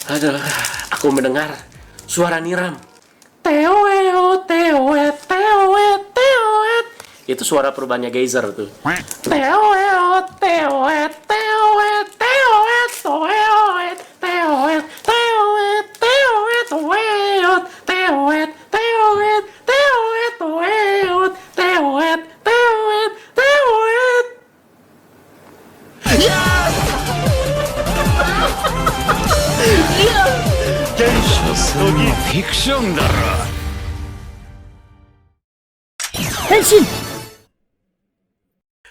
Aduh, aku mendengar suara Niram. Teoet, teoet, teoet, teoet. Itu suara perubahannya geyser tuh. Teoet, teoet, teoet, teoet, teoet, teoet, teoet, teoet, teoet, teoet, teoet, teoet, teoet, teoet, teoet, teoet.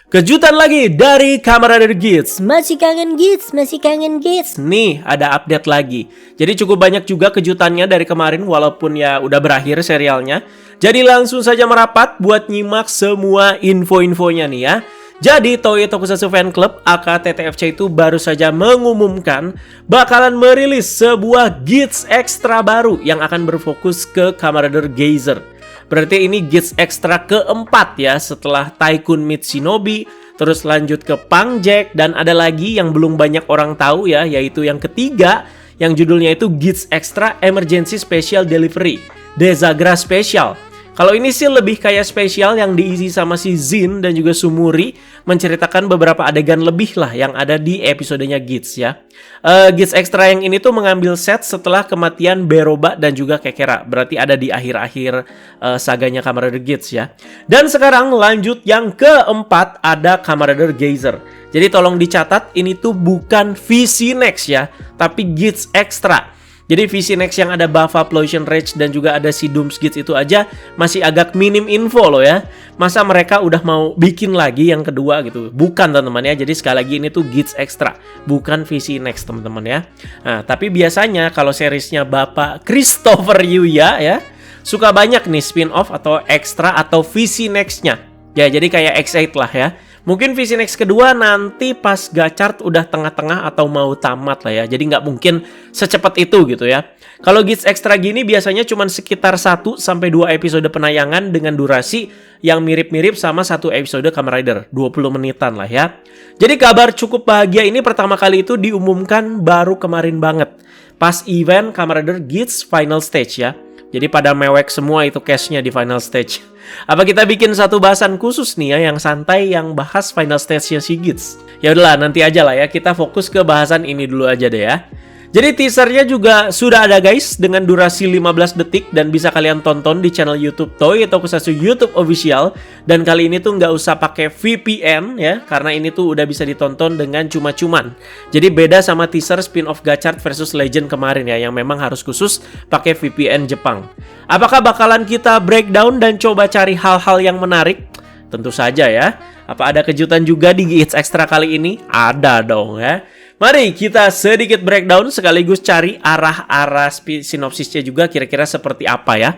Kejutan lagi dari Camarader Kids. Masih kangen Gits, masih kangen Gits. Nih, ada update lagi. Jadi cukup banyak juga kejutannya dari kemarin walaupun ya udah berakhir serialnya. Jadi langsung saja merapat buat nyimak semua info-infonya nih ya. Jadi Toei Tokusatsu Fan Club AKTTFC itu baru saja mengumumkan bakalan merilis sebuah Gits Extra baru yang akan berfokus ke Camarader Geyser. Berarti ini Gits Extra keempat ya setelah Tycoon Meet Shinobi, terus lanjut ke Pang Jack, dan ada lagi yang belum banyak orang tahu ya, yaitu yang ketiga yang judulnya itu Gits Extra Emergency Special Delivery, Dezagra Special. Kalau ini sih lebih kayak spesial yang diisi sama si Zin dan juga Sumuri, menceritakan beberapa adegan lebih lah yang ada di episodenya Gits ya. Gits Extra yang ini tuh mengambil set setelah kematian Beroba dan juga Kekera. Berarti ada di akhir-akhir saganya Camarader Gits ya. Dan sekarang lanjut yang keempat, ada Camarader Geyser. Jadi tolong dicatat, ini tuh bukan VC Next ya, tapi Gits Extra. Jadi VC Next yang ada Bava, Plosion Rage, dan juga ada si Dooms Gits itu aja masih agak minim info loh ya. Masa mereka udah mau bikin lagi yang kedua gitu? Bukan teman-teman ya, jadi sekali lagi ini tuh Gits Extra, bukan VC Next teman-teman ya. Nah, tapi biasanya kalau seriesnya Bapak Christopher Yuya ya, suka banyak nih spin-off atau extra atau VC Next-nya. Ya, jadi kayak X8 lah ya. Mungkin VC Next kedua nanti pas Gachard udah tengah-tengah atau mau tamat lah ya. Jadi nggak mungkin secepat itu gitu ya. Kalau Gits Extra gini biasanya cuma sekitar 1-2 episode penayangan dengan durasi yang mirip-mirip sama satu episode Kamen Rider. 20 menitan lah ya. Jadi kabar cukup bahagia ini pertama kali itu diumumkan baru kemarin banget. Pas event Kamen Rider Gits Final Stage ya. Jadi pada mewek semua itu cashnya di final stage. Apa kita bikin satu bahasan khusus nih ya yang santai yang bahas final stage-nya si Gits? Ya udahlah, nanti aja lah ya, kita fokus ke bahasan ini dulu aja deh ya. Jadi teasernya juga sudah ada guys dengan durasi 15 detik dan bisa kalian tonton di channel YouTube Toei Tokusatsu YouTube Official. Dan kali ini tuh nggak usah pakai VPN ya, karena ini tuh udah bisa ditonton dengan cuma-cuman. Jadi beda sama teaser spin-off Gachard versus Legend kemarin ya, yang memang harus khusus pakai VPN Jepang. Apakah bakalan kita breakdown dan coba cari hal-hal yang menarik? Tentu saja ya. Apa ada kejutan juga di Gits Extra kali ini? Ada dong ya. Mari kita sedikit breakdown sekaligus cari arah-arah sinopsisnya juga kira-kira seperti apa ya.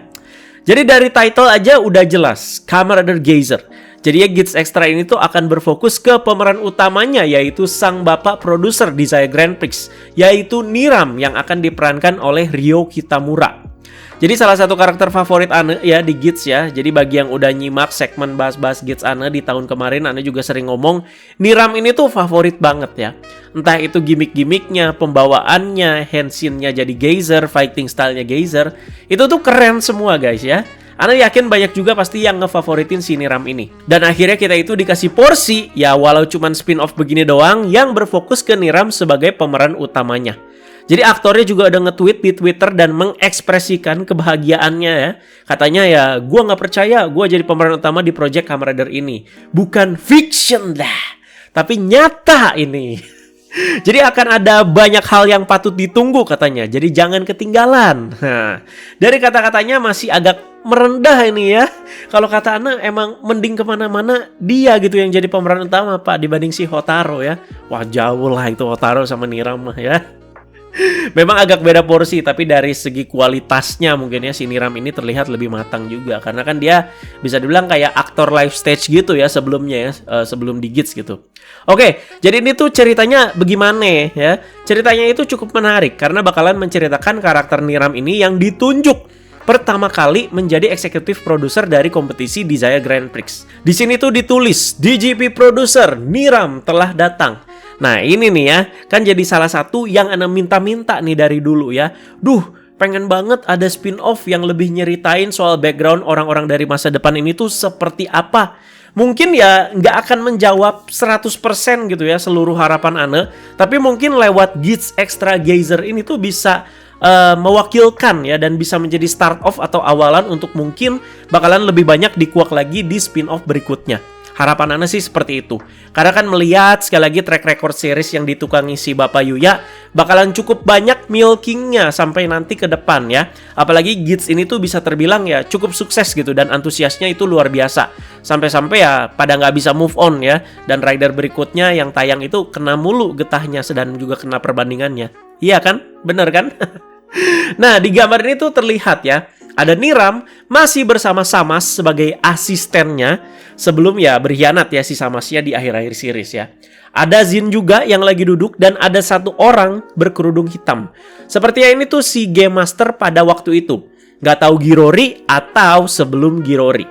Jadi dari title aja udah jelas, Kamen Rider Geyser. Jadi ya Gits Extra ini tuh akan berfokus ke pemeran utamanya, yaitu sang bapak produser Desire Grand Prix, yaitu Niram yang akan diperankan oleh Ryo Kitamura. Jadi salah satu karakter favorit Ane ya di Gits ya. Jadi bagi yang udah nyimak segmen bahas-bahas Gits Ane di tahun kemarin, Ane juga sering ngomong Niram ini tuh favorit banget ya. Entah itu gimmick-gimmicknya, pembawaannya, henshin-nya jadi Geyser, fighting style-nya Geyser, itu tuh keren semua guys ya. Ane yakin banyak juga pasti yang ngefavoritin si Niram ini. Dan akhirnya kita itu dikasih porsi ya, walau cuman spin-off begini doang yang berfokus ke Niram sebagai pemeran utamanya. Jadi aktornya juga udah nge-tweet di Twitter dan mengekspresikan kebahagiaannya ya. Katanya ya, gue gak percaya gue jadi pemeran utama di project Kamen Rider ini. Bukan fiction dah, tapi nyata ini. Jadi akan ada banyak hal yang patut ditunggu katanya. Jadi jangan ketinggalan. Nah, dari kata-katanya masih agak merendah ini ya. Kalau kata Ana emang mending kemana-mana dia gitu yang jadi pemeran utama Pak dibanding si Hotaro ya. Wah jauh lah itu Hotaro sama Niram mah ya. Memang agak beda porsi, tapi dari segi kualitasnya mungkin ya si Niram ini terlihat lebih matang juga. Karena kan dia bisa dibilang kayak aktor live stage gitu ya sebelumnya ya, sebelum di Gits gitu. Oke, jadi ini tuh ceritanya bagaimana ya? Ceritanya itu cukup menarik karena bakalan menceritakan karakter Niram ini yang ditunjuk pertama kali menjadi eksekutif produser dari kompetisi Desire Grand Prix. Di sini tuh ditulis, DGP producer Niram telah datang. Nah ini nih ya, kan jadi salah satu yang Ana minta-minta nih dari dulu ya. Pengen banget ada spin-off yang lebih nyeritain soal background orang-orang dari masa depan ini tuh seperti apa. Mungkin ya nggak akan menjawab 100% gitu ya seluruh harapan Ana. Tapi mungkin lewat Geats Extra Geyser ini tuh bisa mewakilkan ya dan bisa menjadi start off atau awalan untuk mungkin bakalan lebih banyak dikuak lagi di spin-off berikutnya. Harapan Ana sih seperti itu. Karena kan melihat sekali lagi track record series yang ditukangi si Bapak Yuya bakalan cukup banyak milkingnya sampai nanti ke depan ya. Apalagi Geats ini tuh bisa terbilang ya cukup sukses gitu dan antusiasnya itu luar biasa. Sampai-sampai ya pada nggak bisa move on ya. Dan rider berikutnya yang tayang itu kena mulu getahnya dan juga kena perbandingannya. Iya kan? Bener kan? Nah di gambar ini tuh terlihat ya. Ada Niram masih bersama Samas sebagai asistennya sebelum ya berkhianat ya si Samasnya di akhir-akhir series ya. Ada Zin juga yang lagi duduk dan ada satu orang berkerudung hitam. Sepertinya ini tuh si Game Master pada waktu itu. Gak tahu Girori atau sebelum Girori.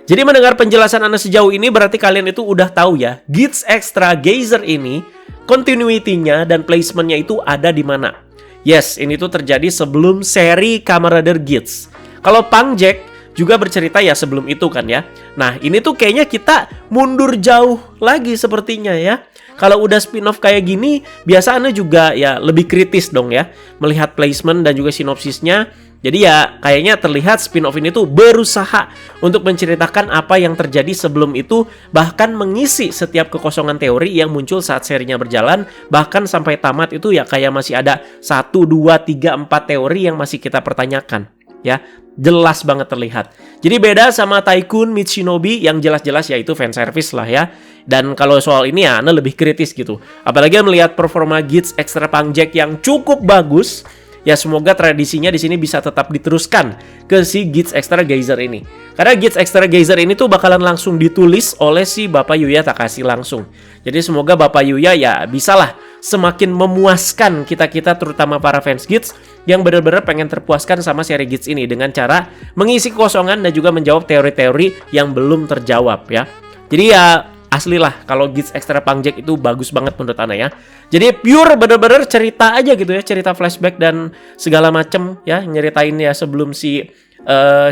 Jadi mendengar penjelasan Ana sejauh ini berarti kalian itu udah tahu ya. Geats Extra Geyser ini continuity-nya dan placement-nya itu ada di mana. Yes, ini tuh terjadi sebelum seri Kamen Rider Geats. Kalau Pang Jack juga bercerita ya sebelum itu kan ya. Nah ini tuh kayaknya kita mundur jauh lagi sepertinya ya. Kalau udah spin-off kayak gini, biasa Ana juga ya lebih kritis dong ya. Melihat placement dan juga sinopsisnya. Jadi ya kayaknya terlihat spin-off ini tuh berusaha untuk menceritakan apa yang terjadi sebelum itu. Bahkan mengisi setiap kekosongan teori yang muncul saat serinya berjalan. Bahkan sampai tamat itu ya kayak masih ada 1, 2, 3, 4 teori yang masih kita pertanyakan. Ya, jelas banget terlihat. Jadi beda sama Tycoon Mitsunobi yang jelas-jelas ya itu fanservice lah ya. Dan kalau soal ini ya Ana lebih kritis gitu. Apalagi melihat performa Geats Extra Pang Jack yang cukup bagus. Ya semoga tradisinya di sini bisa tetap diteruskan ke si Geats Extra Geyser ini. Karena Geats Extra Geyser ini tuh bakalan langsung ditulis oleh si Bapak Yuya Takashi langsung. Jadi semoga Bapak Yuya ya bisalah semakin memuaskan kita-kita terutama para fans Geats yang benar-benar pengen terpuaskan sama seri Geats ini dengan cara mengisi kekosongan dan juga menjawab teori-teori yang belum terjawab ya. Jadi ya asli lah kalau Geats Extra Pang Jack itu bagus banget menurut Ana ya. Jadi pure bener-bener cerita aja gitu ya, cerita flashback dan segala macem ya, nyeritain ya sebelum si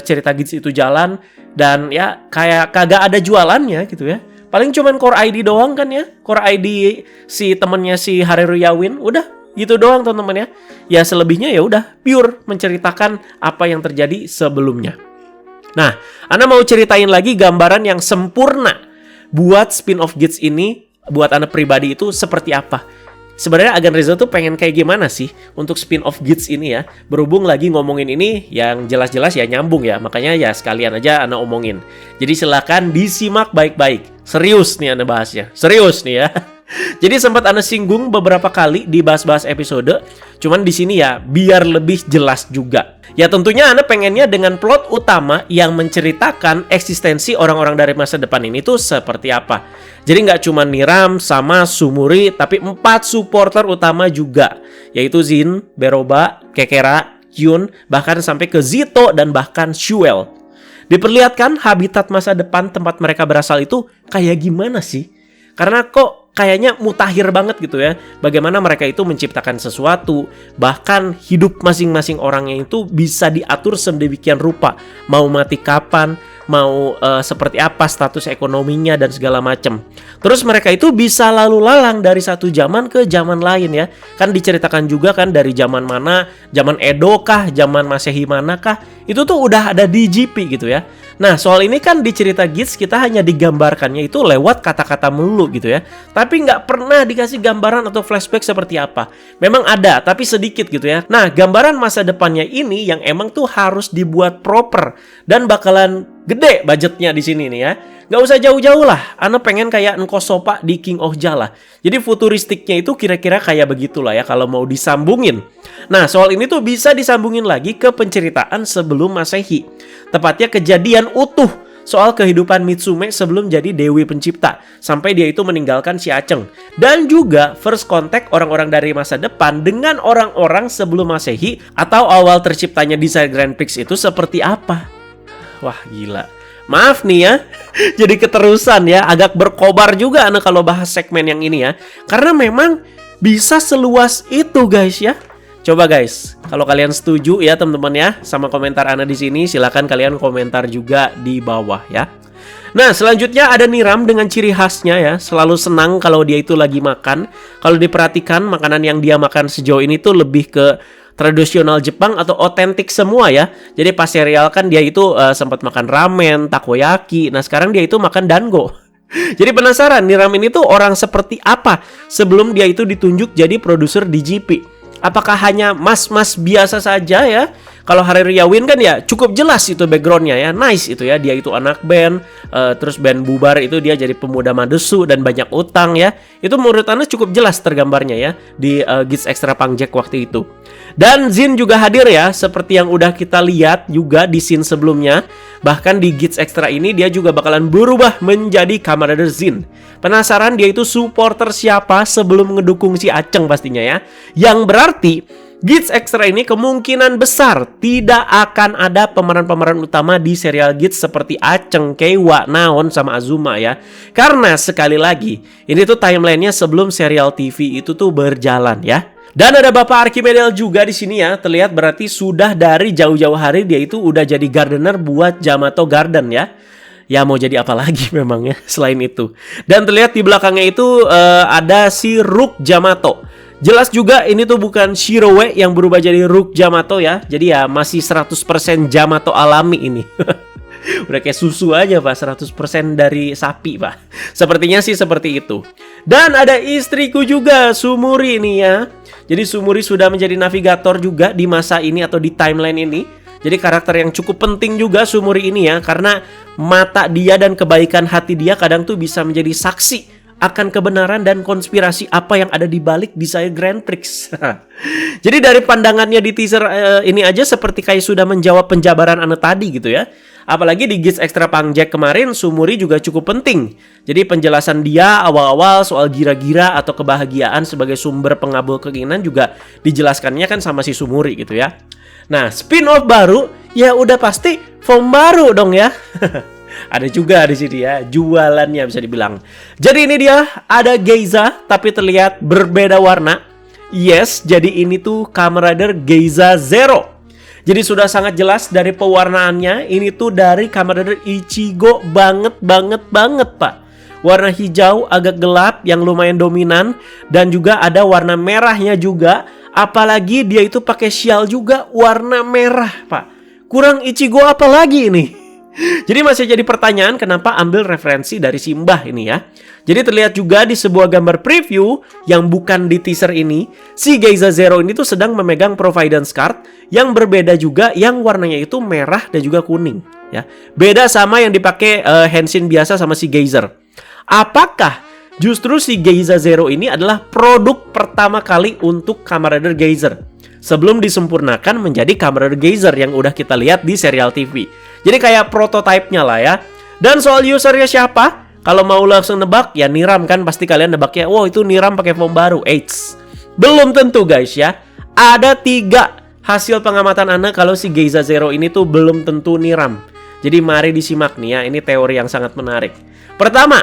cerita Geats itu jalan dan ya kayak kagak ada jualannya gitu ya. Paling cuman core ID doang kan ya, core ID si temennya si Haruo Yawin, udah gitu doang teman-teman ya. Ya selebihnya ya udah pure menceritakan apa yang terjadi sebelumnya. Nah, Ana mau ceritain lagi gambaran yang sempurna buat spin-off Geats ini, buat Ana pribadi itu seperti apa. Sebenarnya Agan Reza tuh pengen kayak gimana sih untuk spin-off Geats ini ya. Berhubung lagi ngomongin ini yang jelas-jelas ya nyambung ya. Makanya ya sekalian aja Ana omongin. Jadi silakan disimak baik-baik. Serius nih Ana bahasnya. Serius nih ya. Jadi sempat Ana singgung beberapa kali di bahas-bahas episode. Cuman di sini ya biar lebih jelas juga. Ya tentunya Ana pengennya dengan plot utama yang menceritakan eksistensi orang-orang dari masa depan ini tuh seperti apa. Jadi nggak cuma Niram sama Sumuri, tapi 4 supporter utama juga. Yaitu Zin, Beroba, Kekera, Kyun, bahkan sampai ke Zito dan bahkan Shuel. Diperlihatkan habitat masa depan tempat mereka berasal itu kayak gimana sih? Karena kok kayaknya mutakhir banget gitu ya. Bagaimana mereka itu menciptakan sesuatu. Bahkan hidup masing-masing orangnya itu bisa diatur sedemikian rupa. Mau mati kapan, mau seperti apa status ekonominya dan segala macam. Terus mereka itu bisa lalu lalang dari satu zaman ke zaman lain ya. Kan diceritakan juga kan dari zaman mana, zaman Edo kah, zaman Masehi mana kah. Itu tuh udah ada di GP gitu ya. Nah soal ini kan di cerita Geats kita hanya digambarkannya itu lewat kata-kata melulu gitu ya. Tapi nggak pernah dikasih gambaran atau flashback seperti apa. Memang ada tapi sedikit gitu ya. Nah gambaran masa depannya ini yang emang tuh harus dibuat proper. Dan bakalan gede budgetnya di sini nih ya. Nggak usah jauh-jauh lah. Ana pengen kayak Nkosopa di King of Ja lah. Jadi futuristiknya itu kira-kira kayak begitulah ya kalau mau disambungin. Nah soal ini tuh bisa disambungin lagi ke penceritaan sebelum Masehi. Tepatnya kejadian utuh soal kehidupan Mitsume sebelum jadi Dewi Pencipta, sampai dia itu meninggalkan si Aceng. Dan juga first contact orang-orang dari masa depan dengan orang-orang sebelum Masehi atau awal terciptanya desain Grand Prix itu seperti apa. Wah gila. Maaf nih ya, jadi keterusan ya, agak berkobar juga Ana kalau bahas segmen yang ini ya. Karena memang bisa seluas itu guys ya. Coba guys, kalau kalian setuju ya teman-teman ya sama komentar Ana di sini, silakan kalian komentar juga di bawah ya. Nah, selanjutnya ada Niram dengan ciri khasnya ya, selalu senang kalau dia itu lagi makan. Kalau diperhatikan makanan yang dia makan sejauh ini tuh lebih ke tradisional Jepang atau otentik semua ya. Jadi pas serial kan dia itu sempat makan ramen, takoyaki. Nah, sekarang dia itu makan dango. Jadi penasaran Niram ini tuh orang seperti apa sebelum dia itu ditunjuk jadi produser di GP. Apakah hanya mas-mas biasa saja ya? Kalau Hareruya Win kan ya cukup jelas itu backgroundnya ya. Nice itu ya, dia itu anak band, terus band bubar itu dia jadi pemuda madesu dan banyak utang ya. Itu menurut Anda cukup jelas tergambarnya ya di Giz Extra Punk Jack waktu itu. Dan Zin juga hadir ya, seperti yang udah kita lihat juga di scene sebelumnya. Bahkan di Giz Extra ini dia juga bakalan berubah menjadi Kamen Rider Zin. Penasaran dia itu supporter siapa sebelum ngedukung si Aceng pastinya ya. Yang berarti Giz Extra ini kemungkinan besar tidak akan ada pemeran-pemeran utama di serial Giz seperti Aceng, Keiwa, Naon, sama Azuma ya. Karena sekali lagi, ini tuh timelinenya sebelum serial TV itu tuh berjalan ya. Dan ada Bapak Archimedel juga di sini ya. Terlihat berarti sudah dari jauh-jauh hari dia itu udah jadi gardener buat Yamato Garden ya. Ya mau jadi apa lagi memang ya selain itu. Dan terlihat di belakangnya itu ada si Rook Yamato. Jelas juga ini tuh bukan Shirowe yang berubah jadi Rook Yamato ya. Jadi ya masih 100% Yamato alami ini. Udah kayak susu aja Pak, 100% dari sapi Pak. Sepertinya sih seperti itu. Dan ada istriku juga, Sumuri nih ya. Jadi Sumuri sudah menjadi navigator juga di masa ini atau di timeline ini. Jadi karakter yang cukup penting juga Sumuri ini ya. Karena mata dia dan kebaikan hati dia kadang tuh bisa menjadi saksi akan kebenaran dan konspirasi apa yang ada di balik desain Grand Prix. Jadi dari pandangannya di teaser ini aja seperti kayak sudah menjawab penjabaran Anda tadi gitu ya. Apalagi di Giz Extra Punk Jack kemarin Sumuri juga cukup penting. Jadi penjelasan dia awal-awal soal gira-gira atau kebahagiaan sebagai sumber pengabul keinginan juga dijelaskannya kan sama si Sumuri gitu ya. Nah, spin-off baru ya udah pasti form baru dong ya. Ada juga di sini ya, jualannya bisa dibilang. Jadi ini dia, ada Geiza tapi terlihat berbeda warna. Yes, jadi ini tuh Kamen Rider Geiza Zero. Jadi sudah sangat jelas dari pewarnaannya, ini tuh dari Kamen Rider Ichigo banget Pak. Warna hijau agak gelap yang lumayan dominan dan juga ada warna merahnya juga. Apalagi dia itu pakai syal juga warna merah, Pak. Kurang Ichigo apa lagi ini? Jadi masih jadi pertanyaan kenapa ambil referensi dari Simbah ini ya. Jadi terlihat juga di sebuah gambar preview yang bukan di teaser ini, si Geiza Zero ini tuh sedang memegang Providence Card yang berbeda juga, yang warnanya itu merah dan juga kuning ya. Beda sama yang dipakai Henshin biasa sama si Geyser. Apakah justru si Geiza Zero ini adalah produk pertama kali untuk Kamen Rider Geyser sebelum disempurnakan menjadi Kamen Rider Geyser yang udah kita lihat di serial TV. Jadi kayak prototipenya lah ya. Dan soal usernya siapa? Kalau mau langsung nebak ya Niram kan, pasti kalian nebaknya wow itu Niram pakai form baru. Eits, belum tentu guys ya. Ada 3 hasil pengamatan Anda kalau si Geiza Zero ini tuh belum tentu Niram. Jadi mari disimak nih ya, ini teori yang sangat menarik. Pertama,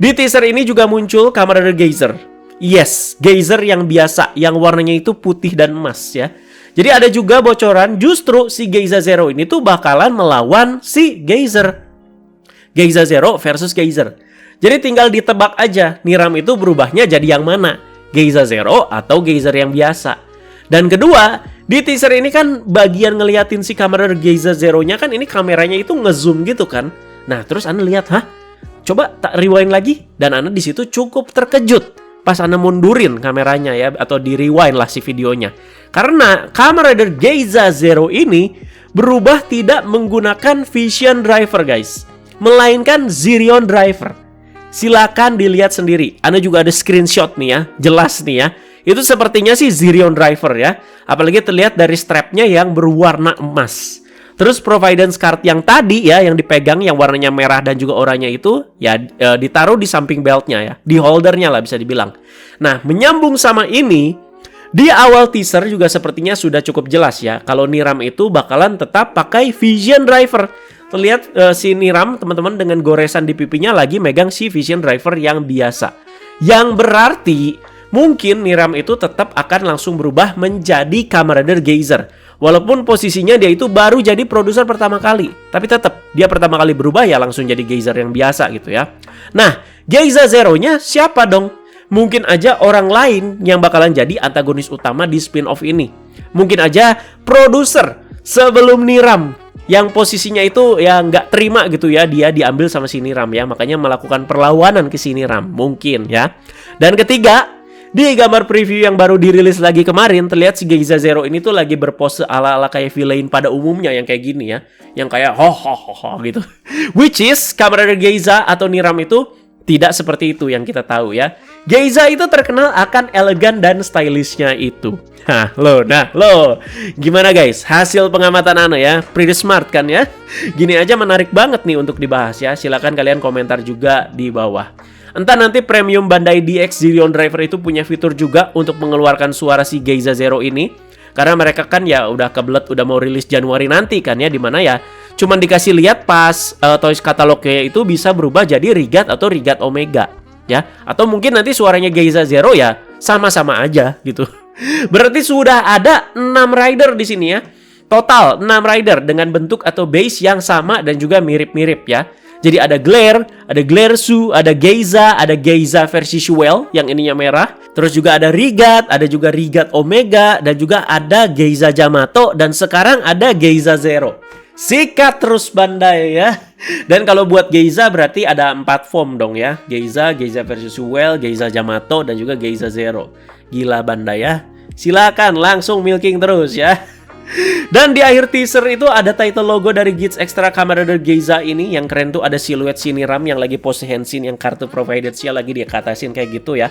di teaser ini juga muncul Kamen Rider Geyser. Yes, Geyser yang biasa, yang warnanya itu putih dan emas ya. Jadi ada juga bocoran justru si Geiza Zero ini tuh bakalan melawan si Geyser. Geiza Zero versus Geyser. Jadi tinggal ditebak aja Niram itu berubahnya jadi yang mana, Geiza Zero atau Geyser yang biasa. Dan kedua, di teaser ini kan bagian ngeliatin si kamera Geiza Zero-nya kan ini kameranya itu ngezoom gitu kan. Nah terus Anda lihat, coba tak rewind lagi. Dan Anda di situ cukup terkejut pas Anda mundurin kameranya ya, atau di rewind lah si videonya. Karena Kamen Rider Geiza Zero ini berubah tidak menggunakan Vision Driver guys, melainkan Zirion Driver. Silakan dilihat sendiri. Anda juga ada screenshot nih ya, jelas nih ya. Itu sepertinya sih Zirion Driver ya. Apalagi terlihat dari strapnya yang berwarna emas. Terus providence card yang tadi ya, yang dipegang yang warnanya merah dan juga oranye itu ya ditaruh di samping beltnya ya, di holdernya lah bisa dibilang. Nah, menyambung sama ini, di awal teaser juga sepertinya sudah cukup jelas ya, kalau Niram itu bakalan tetap pakai Vision Driver. Terlihat si Niram teman-teman dengan goresan di pipinya lagi megang si Vision Driver yang biasa. Yang berarti mungkin Niram itu tetap akan langsung berubah menjadi Kamen Rider Geyser. Walaupun posisinya dia itu baru jadi produser pertama kali, tapi tetap dia pertama kali berubah ya langsung jadi Geyser yang biasa gitu ya. Nah, Geyser Zero-nya siapa dong? Mungkin aja orang lain yang bakalan jadi antagonis utama di spin-off ini. Mungkin aja produser sebelum Niram yang posisinya itu ya nggak terima gitu ya, dia diambil sama si Niram ya, makanya melakukan perlawanan ke si Niram mungkin ya. Dan ketiga, di gambar preview yang baru dirilis lagi kemarin, terlihat si Geyser Zero ini tuh lagi berpose ala-ala kayak villain pada umumnya yang kayak gini ya, yang kayak ho gitu. Which is Kamen Rider Geyser atau Niram itu tidak seperti itu yang kita tahu ya. Geyser itu terkenal akan elegan dan stylishnya itu. Nah lo, gimana guys? Hasil pengamatan Ana ya, pretty smart kan ya? Gini aja menarik banget nih untuk dibahas ya. Silakan kalian komentar juga di bawah. Entah nanti premium Bandai DX Zillion Driver itu punya fitur juga untuk mengeluarkan suara si Geyser Zero ini. Karena mereka kan ya udah kebelet udah mau rilis Januari nanti kan ya, dimana ya cuman dikasih lihat pas Toys katalognya itu bisa berubah jadi Rigat atau Rigat Omega ya. Atau mungkin nanti suaranya Geyser Zero ya sama-sama aja gitu. Berarti sudah ada 6 rider di sini ya. Total 6 rider dengan bentuk atau base yang sama dan juga mirip-mirip ya. Jadi ada Glare Su, ada Geyser versi Shuel yang ininya merah. Terus juga ada Rigat, ada juga Rigat Omega, dan juga ada Geyser Yamato, dan sekarang ada Geyser Zero. Sikat terus Bandai ya. Dan kalau buat Geyser berarti ada 4 form dong ya. Geyser versi Shuel, Geyser Yamato, dan juga Geyser Zero. Gila Bandai ya. Silakan langsung milking terus ya. Dan di akhir teaser itu ada title logo dari Geats Extra Kamen Rider Geyser ini. Yang keren tuh ada siluet si Niram yang lagi pose Henshin, yang kartu provided-nya lagi dia katasin kayak gitu ya.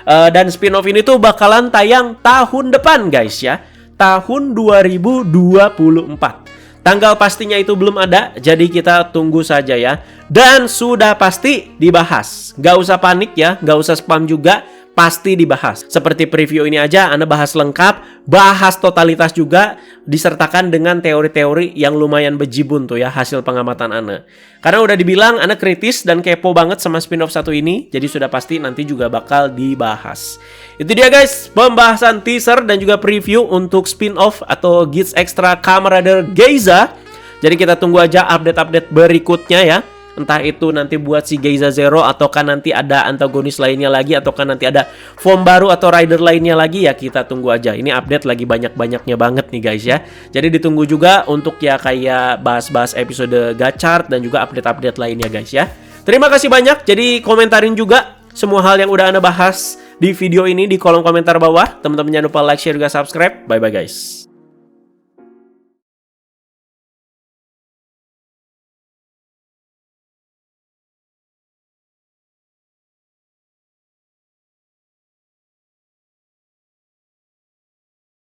Dan spin-off ini tuh bakalan tayang tahun depan guys ya. Tahun 2024. Tanggal pastinya itu belum ada, jadi kita tunggu saja ya. Dan sudah pasti dibahas. Gak usah panik ya, gak usah spam juga. Pasti dibahas. Seperti preview ini aja, Anda bahas lengkap, bahas totalitas juga, disertakan dengan teori-teori yang lumayan bejibun tuh ya, hasil pengamatan Anda. Karena udah dibilang Anda kritis dan kepo banget sama spin-off satu ini, jadi sudah pasti nanti juga bakal dibahas. Itu dia guys, pembahasan teaser dan juga preview untuk spin-off atau Geats Extra Kamen Rider Geyser. Jadi kita tunggu aja update-update berikutnya ya. Entah itu nanti buat si Geyser Zero, ataukah nanti ada antagonis lainnya lagi, ataukah nanti ada form baru atau rider lainnya lagi, ya kita tunggu aja. Ini update lagi banyak-banyaknya banget nih guys ya. Jadi ditunggu juga untuk ya kayak bahas-bahas episode Gachart dan juga update-update lainnya guys ya. Terima kasih banyak. Jadi komentarin juga semua hal yang udah Anda bahas di video ini di kolom komentar bawah. Teman-teman jangan lupa like, share, juga subscribe. Bye-bye guys.